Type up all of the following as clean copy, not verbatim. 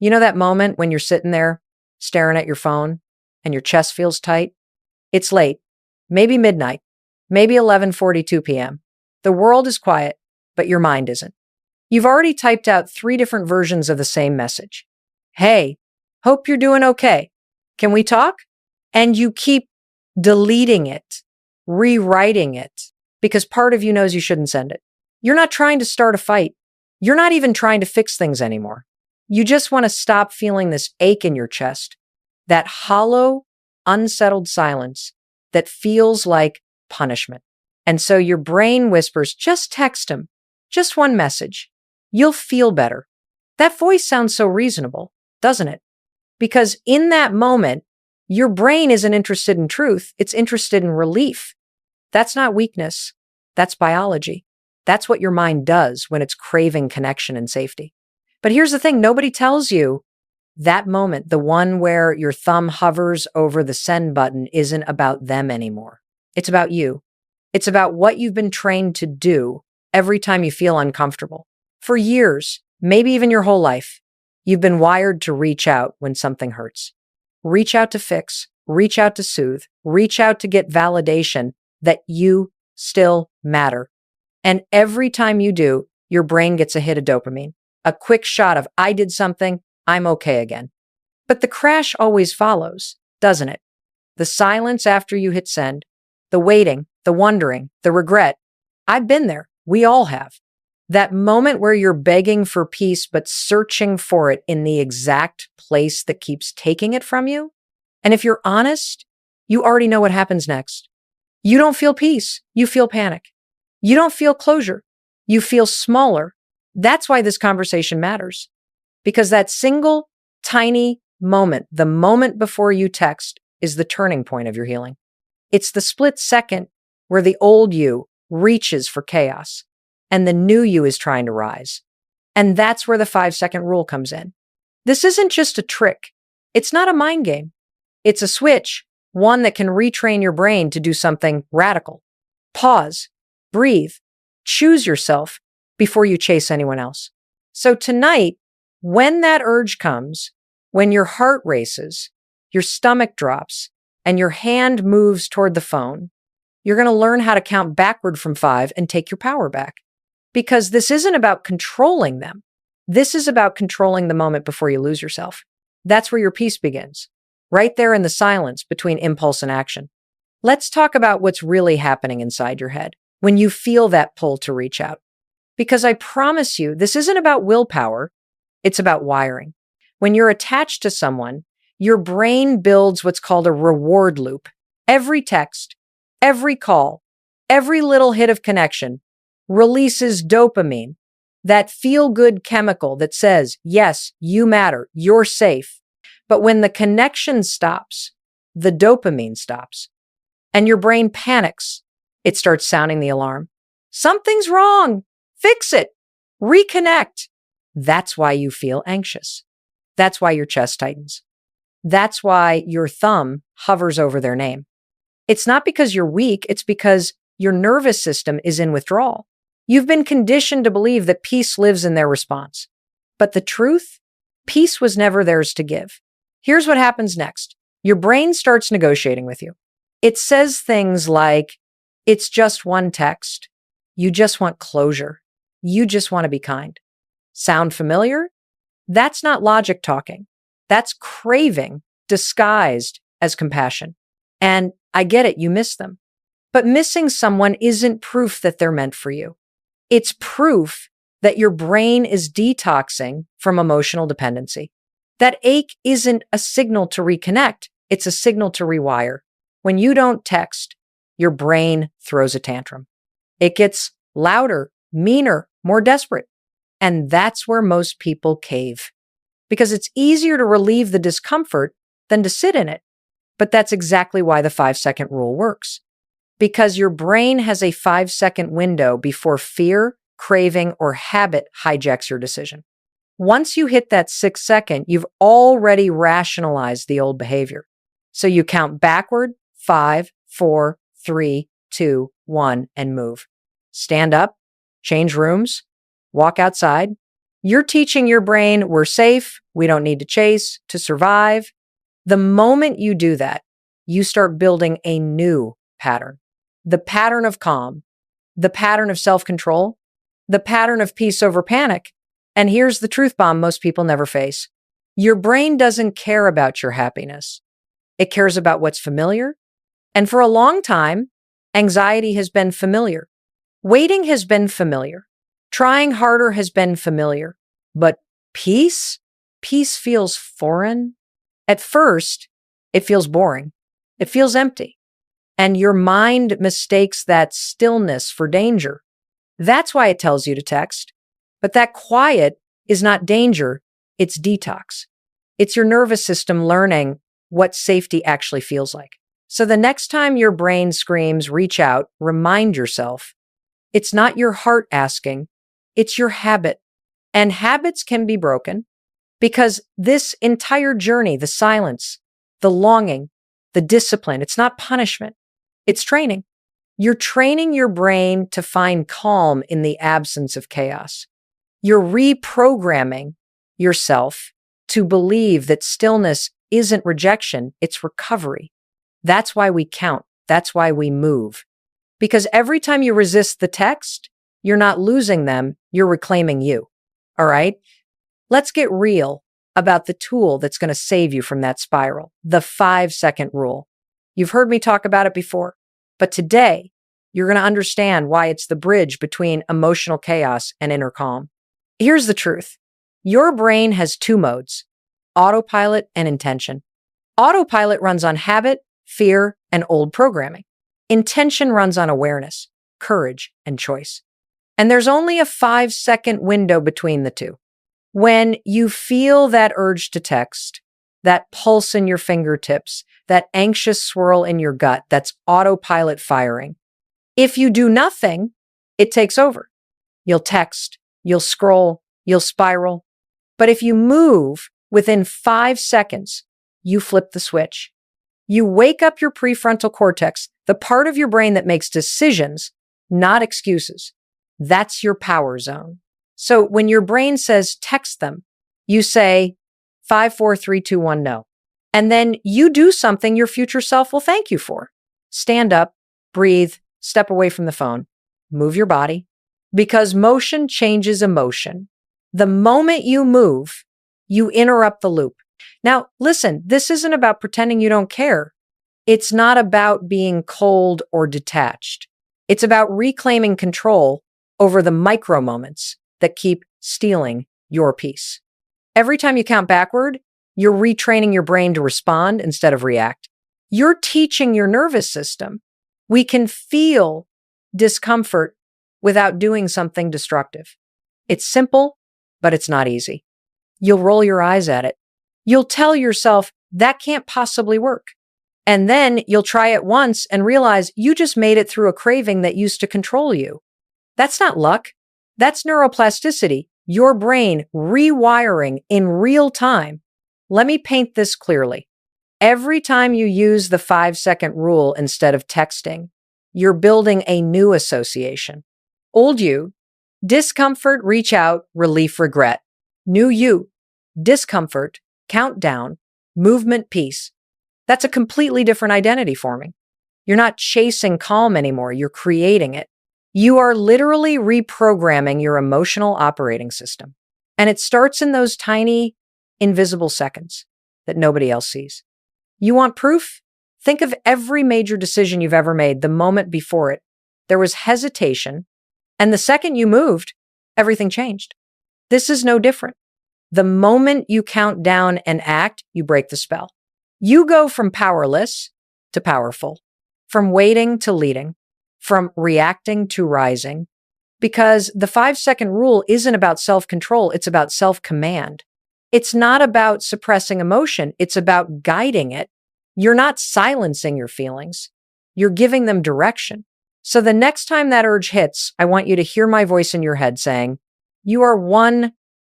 You know that moment when you're sitting there staring at your phone and your chest feels tight? It's late, maybe midnight, maybe 11:42 p.m. The world is quiet, but your mind isn't. You've already typed out 3 different versions of the same message. Hey, hope you're doing okay. Can we talk? And you keep deleting it, rewriting it, because part of you knows you shouldn't send it. You're not trying to start a fight. You're not even trying to fix things anymore. You just want to stop feeling this ache in your chest, that hollow, unsettled silence that feels like punishment. And so your brain whispers, just text him, just one message. You'll feel better. That voice sounds so reasonable, doesn't it? Because in that moment, your brain isn't interested in truth. It's interested in relief. That's not weakness. That's biology. That's what your mind does when it's craving connection and safety. But here's the thing. Nobody tells you that moment, the one where your thumb hovers over the send button, isn't about them anymore. It's about you. It's about what you've been trained to do every time you feel uncomfortable. For years, maybe even your whole life, you've been wired to reach out when something hurts. Reach out to fix, reach out to soothe, reach out to get validation that you still matter. And every time you do, your brain gets a hit of dopamine, a quick shot of, I did something, I'm okay again. But the crash always follows, doesn't it? The silence after you hit send, the waiting, the wondering, the regret. I've been there. We all have. That moment where you're begging for peace, but searching for it in the exact place that keeps taking it from you. And if you're honest, you already know what happens next. You don't feel peace. You feel panic. You don't feel closure. You feel smaller. That's why this conversation matters. Because that single tiny moment, the moment before you text, is the turning point of your healing. It's the split second where the old you reaches for chaos and the new you is trying to rise. And that's where the 5-second rule comes in. This isn't just a trick. It's not a mind game. It's a switch, one that can retrain your brain to do something radical. Pause, breathe, choose yourself before you chase anyone else. So tonight, when that urge comes, when your heart races, your stomach drops, and your hand moves toward the phone, you're going to learn how to count backward from 5 and take your power back. Because this isn't about controlling them. This is about controlling the moment before you lose yourself. That's where your peace begins, right there in the silence between impulse and action. Let's talk about what's really happening inside your head when you feel that pull to reach out. Because I promise you, this isn't about willpower. It's about wiring. When you're attached to someone, your brain builds what's called a reward loop. Every text, every call, every little hit of connection releases dopamine, that feel-good chemical that says, yes, you matter, you're safe. But when the connection stops, the dopamine stops, and your brain panics. It starts sounding the alarm. Something's wrong. Fix it. Reconnect. That's why you feel anxious. That's why your chest tightens. That's why your thumb hovers over their name. It's not because you're weak. It's because your nervous system is in withdrawal. You've been conditioned to believe that peace lives in their response. But the truth, peace was never theirs to give. Here's what happens next. Your brain starts negotiating with you. It says things like, it's just one text. You just want closure. You just want to be kind. Sound familiar? That's not logic talking. That's craving disguised as compassion. And I get it, you miss them. But missing someone isn't proof that they're meant for you. It's proof that your brain is detoxing from emotional dependency. That ache isn't a signal to reconnect. It's a signal to rewire. When you don't text, your brain throws a tantrum. It gets louder, meaner, more desperate. And that's where most people cave. Because it's easier to relieve the discomfort than to sit in it. But that's exactly why the 5-second rule works. Because your brain has a 5-second window before fear, craving, or habit hijacks your decision. Once you hit that 6th second, you've already rationalized the old behavior. So you count backward, 5, 4, 3, 2, 1, and move. Stand up, change rooms, walk outside, You're teaching your brain we're safe, we don't need to chase to survive. The moment you do that, you start building a new pattern. The pattern of calm, the pattern of self-control, the pattern of peace over panic. And here's the truth bomb most people never face. Your brain doesn't care about your happiness. It cares about what's familiar. And for a long time, anxiety has been familiar. Waiting has been familiar. Trying harder has been familiar. But peace? Peace feels foreign. At first, it feels boring. It feels empty. And your mind mistakes that stillness for danger. That's why it tells you to text. But that quiet is not danger, it's detox. It's your nervous system learning what safety actually feels like. So the next time your brain screams, reach out, remind yourself, it's not your heart asking, it's your habit. And habits can be broken because this entire journey, the silence, the longing, the discipline, it's not punishment, it's training. You're training your brain to find calm in the absence of chaos. You're reprogramming yourself to believe that stillness isn't rejection, it's recovery. That's why we count. That's why we move. Because every time you resist the text, you're not losing them, you're reclaiming you. All right? Let's get real about the tool that's going to save you from that spiral, the 5-second rule. You've heard me talk about it before, but today you're going to understand why it's the bridge between emotional chaos and inner calm. Here's the truth. Your brain has 2 modes, autopilot and intention. Autopilot runs on habit, fear, and old programming. Intention runs on awareness, courage, and choice. And there's only a 5-second window between the two. When you feel that urge to text, that pulse in your fingertips, that anxious swirl in your gut, that's autopilot firing. If you do nothing, it takes over. You'll text, you'll scroll, you'll spiral. But if you move within 5 seconds, you flip the switch. You wake up your prefrontal cortex, the part of your brain that makes decisions, not excuses. That's your power zone. So when your brain says text them, you say 5, 4, 3, 2, 1, no. And then you do something your future self will thank you for. Stand up, breathe, step away from the phone, move your body, because motion changes emotion. The moment you move, you interrupt the loop. Now, listen, this isn't about pretending you don't care. It's not about being cold or detached. It's about reclaiming control over the micro moments that keep stealing your peace. Every time you count backward, you're retraining your brain to respond instead of react. You're teaching your nervous system. We can feel discomfort without doing something destructive. It's simple, but it's not easy. You'll roll your eyes at it. You'll tell yourself, that can't possibly work. And then you'll try it once and realize you just made it through a craving that used to control you. That's not luck. That's neuroplasticity, your brain rewiring in real time. Let me paint this clearly. Every time you use the 5-second rule instead of texting, you're building a new association. Old you, discomfort, reach out, relief, regret. New you, discomfort, countdown, movement, peace. That's a completely different identity forming. You're not chasing calm anymore, you're creating it. You are literally reprogramming your emotional operating system. And it starts in those tiny, invisible seconds that nobody else sees. You want proof? Think of every major decision you've ever made. The moment before it, there was hesitation. And the second you moved, everything changed. This is no different. The moment you count down and act, you break the spell. You go from powerless to powerful, from waiting to leading, from reacting to rising, because the 5-second rule isn't about self-control, it's about self-command. It's not about suppressing emotion, it's about guiding it. You're not silencing your feelings, you're giving them direction. So the next time that urge hits, I want you to hear my voice in your head saying, you are one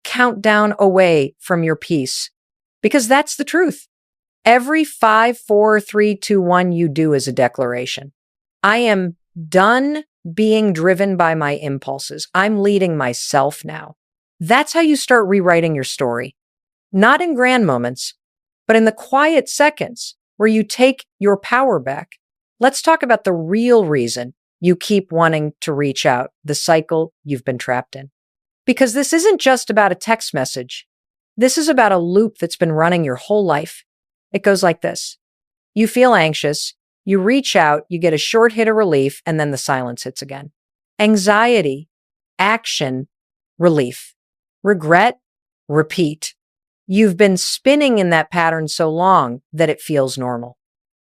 countdown away from your peace, because that's the truth. Every 5, 4, 3, 2, 1 you do is a declaration. I am done being driven by my impulses. I'm leading myself now. That's how you start rewriting your story. Not in grand moments, but in the quiet seconds where you take your power back. Let's talk about the real reason you keep wanting to reach out, the cycle you've been trapped in. Because this isn't just about a text message. This is about a loop that's been running your whole life. It goes like this. You feel anxious, you reach out, you get a short hit of relief, and then the silence hits again. Anxiety, action, relief. Regret, repeat. You've been spinning in that pattern so long that it feels normal.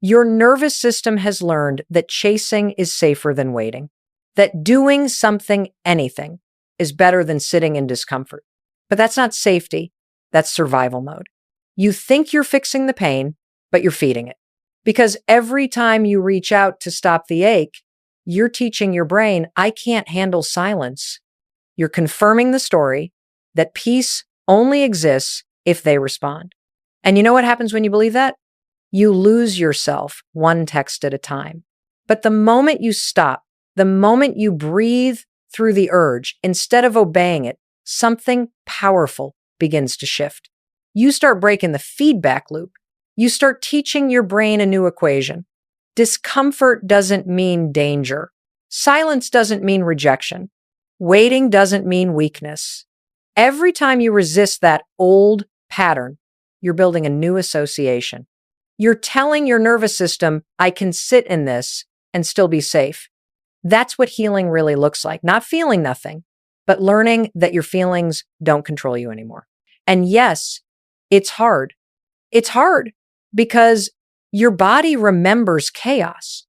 Your nervous system has learned that chasing is safer than waiting, that doing something, anything, is better than sitting in discomfort. But that's not safety, that's survival mode. You think you're fixing the pain, but you're feeding it. Because every time you reach out to stop the ache, you're teaching your brain, I can't handle silence. You're confirming the story that peace only exists if they respond. And you know what happens when you believe that? You lose yourself one text at a time. But the moment you stop, the moment you breathe through the urge, instead of obeying it, something powerful begins to shift. You start breaking the feedback loop. You start teaching your brain a new equation. Discomfort doesn't mean danger. Silence doesn't mean rejection. Waiting doesn't mean weakness. Every time you resist that old pattern, you're building a new association. You're telling your nervous system, I can sit in this and still be safe. That's what healing really looks like. Not feeling nothing, but learning that your feelings don't control you anymore. And yes, it's hard. It's hard because your body remembers chaos.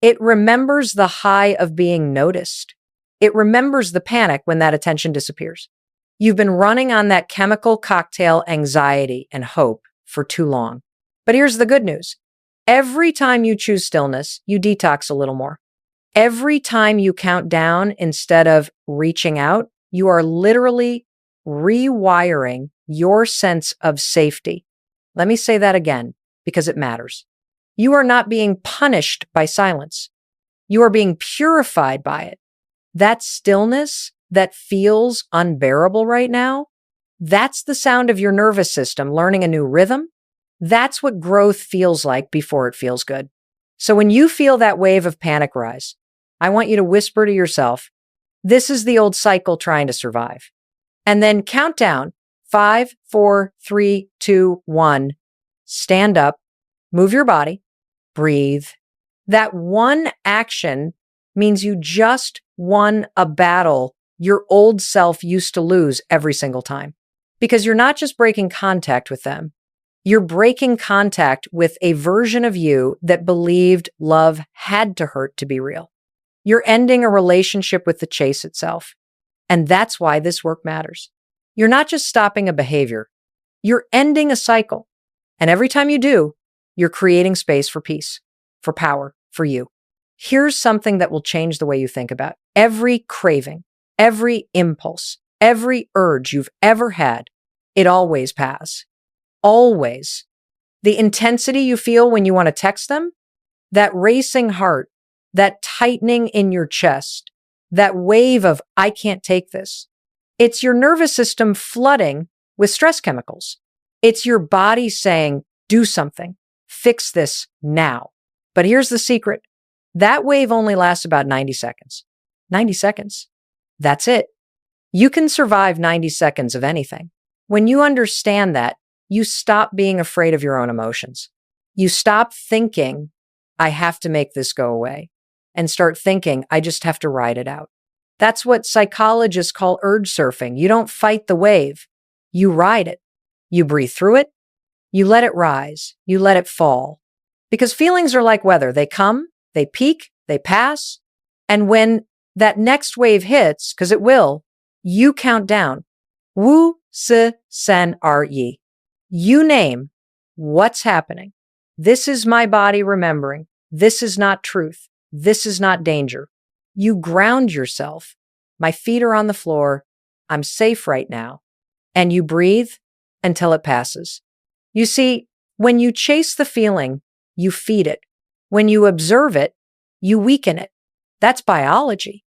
It remembers the high of being noticed. It remembers the panic when that attention disappears. You've been running on that chemical cocktail anxiety and hope for too long. But here's the good news. Every time you choose stillness, you detox a little more. Every time you count down instead of reaching out, you are literally rewiring your sense of safety. Let me say that again, because it matters. You are not being punished by silence. You are being purified by it. That stillness that feels unbearable right now, that's the sound of your nervous system learning a new rhythm. That's what growth feels like before it feels good. So when you feel that wave of panic rise, I want you to whisper to yourself, this is the old cycle trying to survive. And then count down 5, 4, 3, 2, 1. Stand up, move your body, breathe. That one action means you just won a battle your old self used to lose every single time. Because you're not just breaking contact with them, you're breaking contact with a version of you that believed love had to hurt to be real. You're ending a relationship with the chase itself. And that's why this work matters. You're not just stopping a behavior, you're ending a cycle. And every time you do, you're creating space for peace, for power, for you. Here's something that will change the way you think about every craving, every impulse, every urge you've ever had. It always passes. Always. The intensity you feel when you want to text them, that racing heart, that tightening in your chest, that wave of, I can't take this. It's your nervous system flooding with stress chemicals. It's your body saying, do something, fix this now. But here's the secret. That wave only lasts about 90 seconds. 90 seconds. That's it. You can survive 90 seconds of anything. When you understand that, you stop being afraid of your own emotions. You stop thinking, I have to make this go away, and start thinking, I just have to ride it out. That's what psychologists call urge surfing. You don't fight the wave. You ride it. You breathe through it. You let it rise. You let it fall. Because feelings are like weather. They come, they peak, they pass. And when that next wave hits, because it will, you count down. Wu, si, sen, yi. You name what's happening. This is my body remembering. This is not truth. This is not danger. You ground yourself. My feet are on the floor. I'm safe right now. And you breathe until it passes. You see, when you chase the feeling, you feed it. When you observe it, you weaken it. That's biology.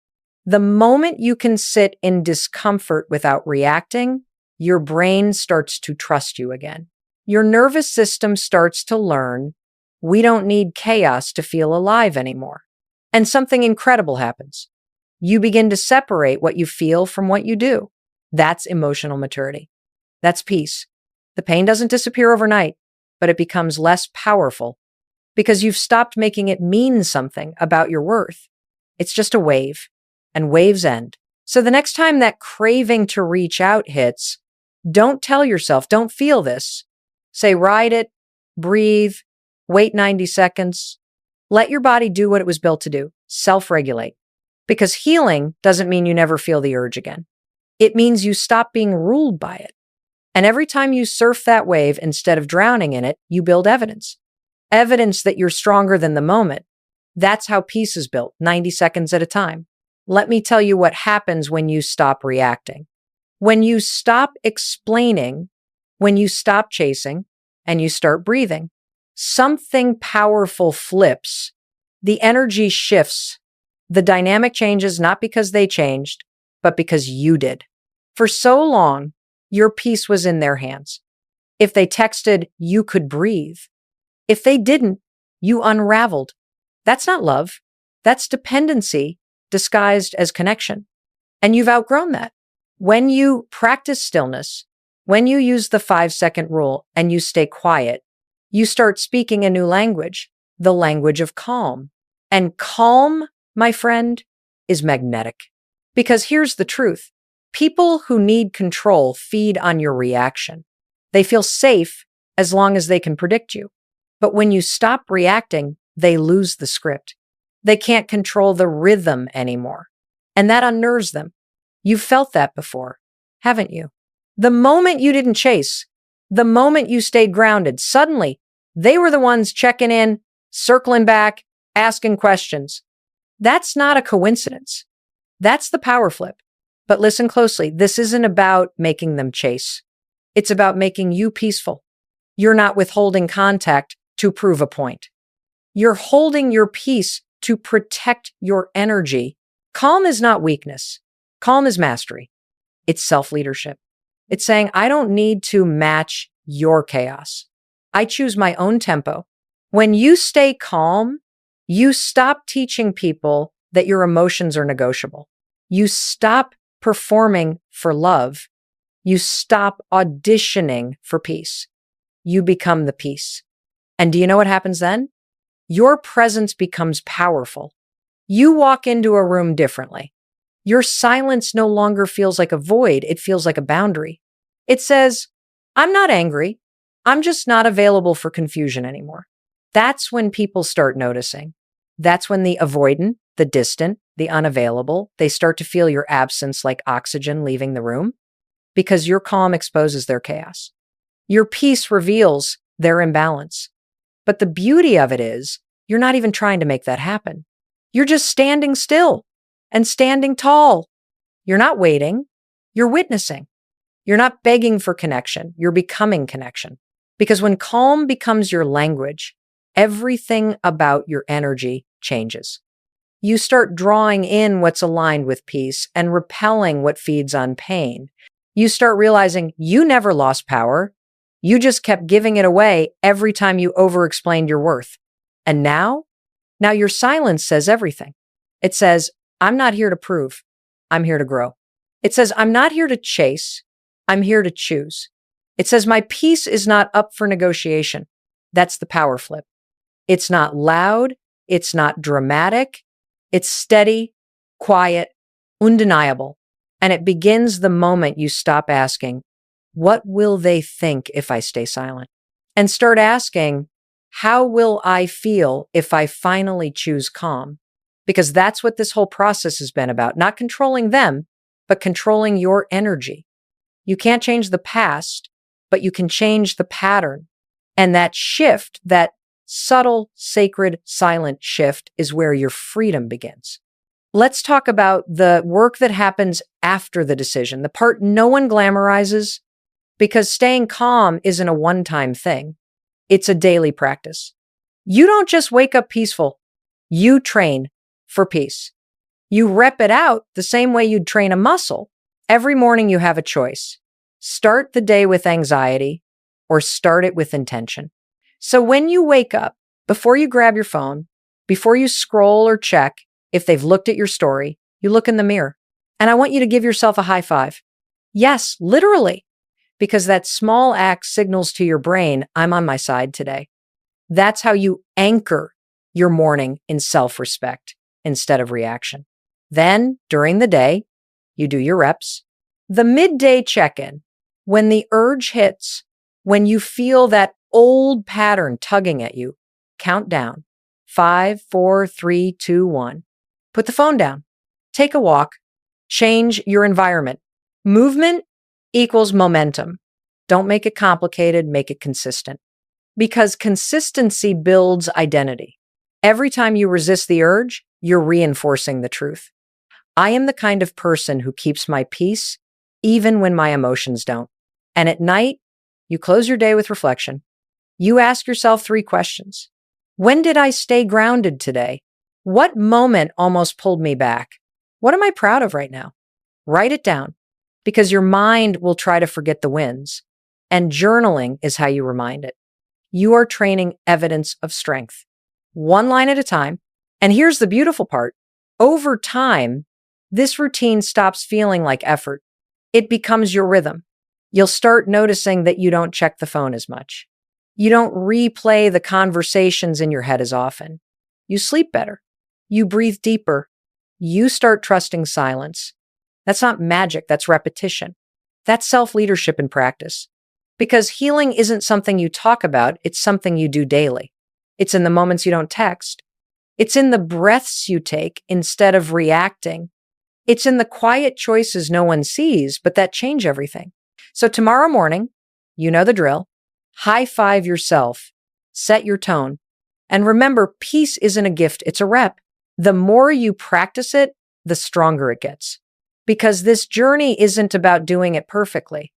The moment you can sit in discomfort without reacting, your brain starts to trust you again. Your nervous system starts to learn we don't need chaos to feel alive anymore. And something incredible happens. You begin to separate what you feel from what you do. That's emotional maturity. That's peace. The pain doesn't disappear overnight, but it becomes less powerful because you've stopped making it mean something about your worth. It's just a wave, and waves end. So the next time that craving to reach out hits, don't tell yourself, don't feel this. Say, ride it, breathe, wait 90 seconds. Let your body do what it was built to do, self-regulate. Because healing doesn't mean you never feel the urge again. It means you stop being ruled by it. And every time you surf that wave instead of drowning in it, you build evidence. Evidence that you're stronger than the moment. That's how peace is built, 90 seconds at a time. Let me tell you what happens when you stop reacting. When you stop explaining, when you stop chasing, and you start breathing, something powerful flips. The energy shifts. The dynamic changes not because they changed, but because you did. For so long, your peace was in their hands. If they texted, you could breathe. If they didn't, you unraveled. That's not love. That's dependency disguised as connection. And you've outgrown that. When you practice stillness, when you use the 5-second rule and you stay quiet, you start speaking a new language, the language of calm. And calm, my friend, is magnetic. Because here's the truth. People who need control feed on your reaction. They feel safe as long as they can predict you. But when you stop reacting, they lose the script. They can't control the rhythm anymore. And that unnerves them. You've felt that before, haven't you? The moment you didn't chase, the moment you stayed grounded, suddenly they were the ones checking in, circling back, asking questions. That's not a coincidence. That's the power flip. But listen closely. This isn't about making them chase. It's about making you peaceful. You're not withholding contact to prove a point. You're holding your peace to protect your energy. Calm is not weakness. Calm is mastery. It's self-leadership. It's saying, I don't need to match your chaos. I choose my own tempo. When you stay calm, you stop teaching people that your emotions are negotiable. You stop performing for love. You stop auditioning for peace. You become the peace. And do you know what happens then? Your presence becomes powerful. You walk into a room differently. Your silence no longer feels like a void. It feels like a boundary. It says, I'm not angry. I'm just not available for confusion anymore. That's when people start noticing. That's when the avoidant, the distant, the unavailable, they start to feel your absence like oxygen leaving the room because your calm exposes their chaos. Your peace reveals their imbalance. But the beauty of it is, you're not even trying to make that happen. You're just standing still and standing tall. You're not waiting. You're witnessing. You're not begging for connection. You're becoming connection. Because when calm becomes your language, everything about your energy changes. You start drawing in what's aligned with peace and repelling what feeds on pain. You start realizing you never lost power. You just kept giving it away every time you over-explained your worth. And now your silence says everything. It says, I'm not here to prove. I'm here to grow. It says, I'm not here to chase. I'm here to choose. It says, my peace is not up for negotiation. That's the power flip. It's not loud. It's not dramatic. It's steady, quiet, undeniable. And it begins the moment you stop asking, what will they think if I stay silent? And start asking, how will I feel if I finally choose calm? Because that's what this whole process has been about. Not controlling them, but controlling your energy. You can't change the past, but you can change the pattern. And that shift, that subtle, sacred, silent shift is where your freedom begins. Let's talk about the work that happens after the decision, the part no one glamorizes, because staying calm isn't a one-time thing. It's a daily practice. You don't just wake up peaceful. You train for peace. You rep it out the same way you'd train a muscle. Every morning you have a choice. Start the day with anxiety or start it with intention. So when you wake up, before you grab your phone, before you scroll or check if they've looked at your story, you look in the mirror. And I want you to give yourself a high five. Yes, literally, because that small act signals to your brain, I'm on my side today. That's how you anchor your morning in self-respect instead of reaction. Then, during the day, you do your reps. The midday check-in, when the urge hits, when you feel that old pattern tugging at you, count down. 5, 4, 3, 2, 1. Put the phone down. Take a walk. Change your environment. Movement equals momentum. Don't make it complicated, make it consistent. Because consistency builds identity. Every time you resist the urge, you're reinforcing the truth. I am the kind of person who keeps my peace even when my emotions don't. And at night, you close your day with reflection. You ask yourself 3 questions. When did I stay grounded today? What moment almost pulled me back? What am I proud of right now? Write it down, because your mind will try to forget the wins, and journaling is how you remind it. You are training evidence of strength, one line at a time. And here's the beautiful part. Over time, this routine stops feeling like effort. It becomes your rhythm. You'll start noticing that you don't check the phone as much. You don't replay the conversations in your head as often. You sleep better. You breathe deeper. You start trusting silence. That's not magic, that's repetition. That's self-leadership in practice. Because healing isn't something you talk about, it's something you do daily. It's in the moments you don't text. It's in the breaths you take instead of reacting. It's in the quiet choices no one sees, but that change everything. So tomorrow morning, you know the drill. High five yourself. Set your tone. And remember, peace isn't a gift, it's a rep. The more you practice it, the stronger it gets. Because this journey isn't about doing it perfectly.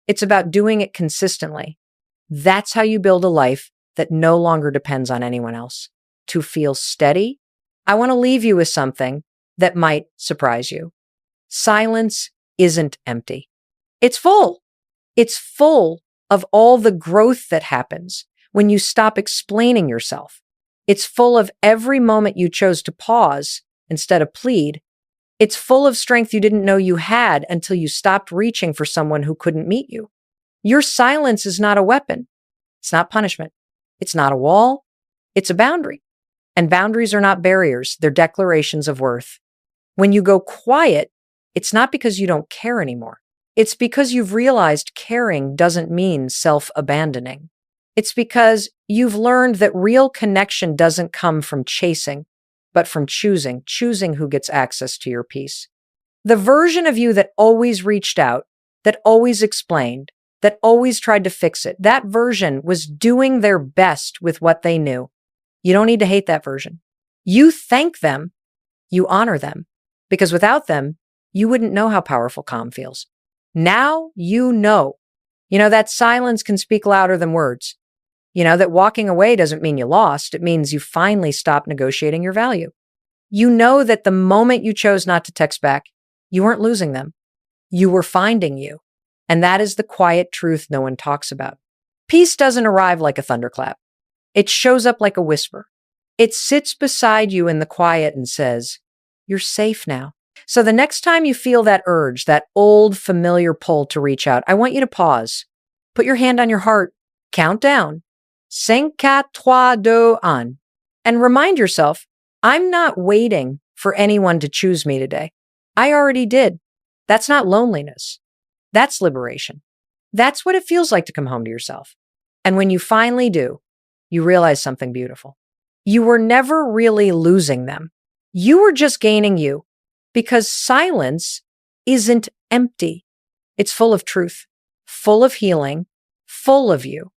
It's about doing it consistently. That's how you build a life that no longer depends on anyone else. To feel steady, I want to leave you with something that might surprise you. Silence isn't empty. It's full. It's full of all the growth that happens when you stop explaining yourself. It's full of every moment you chose to pause instead of plead. It's full of strength you didn't know you had until you stopped reaching for someone who couldn't meet you. Your silence is not a weapon. It's not punishment. It's not a wall. It's a boundary. And boundaries are not barriers. They're declarations of worth. When you go quiet, it's not because you don't care anymore. It's because you've realized caring doesn't mean self-abandoning. It's because you've learned that real connection doesn't come from chasing, but from choosing who gets access to your peace. The version of you that always reached out, that always explained, that always tried to fix it, that version was doing their best with what they knew. You don't need to hate that version. You thank them, you honor them, because without them, you wouldn't know how powerful calm feels. Now you know. That silence can speak louder than words. That walking away doesn't mean you lost. It means you finally stopped negotiating your value. You know that the moment you chose not to text back, you weren't losing them. You were finding you. And that is the quiet truth no one talks about. Peace doesn't arrive like a thunderclap. It shows up like a whisper. It sits beside you in the quiet and says, you're safe now. So the next time you feel that urge, that old familiar pull to reach out, I want you to pause. Put your hand on your heart. Count down. 5, 4, 3, 1. And remind yourself, I'm not waiting for anyone to choose me today. I already did. That's not loneliness. That's liberation. That's what it feels like to come home to yourself. And when you finally do, you realize something beautiful. You were never really losing them. You were just gaining you, because silence isn't empty. It's full of truth, full of healing, full of you.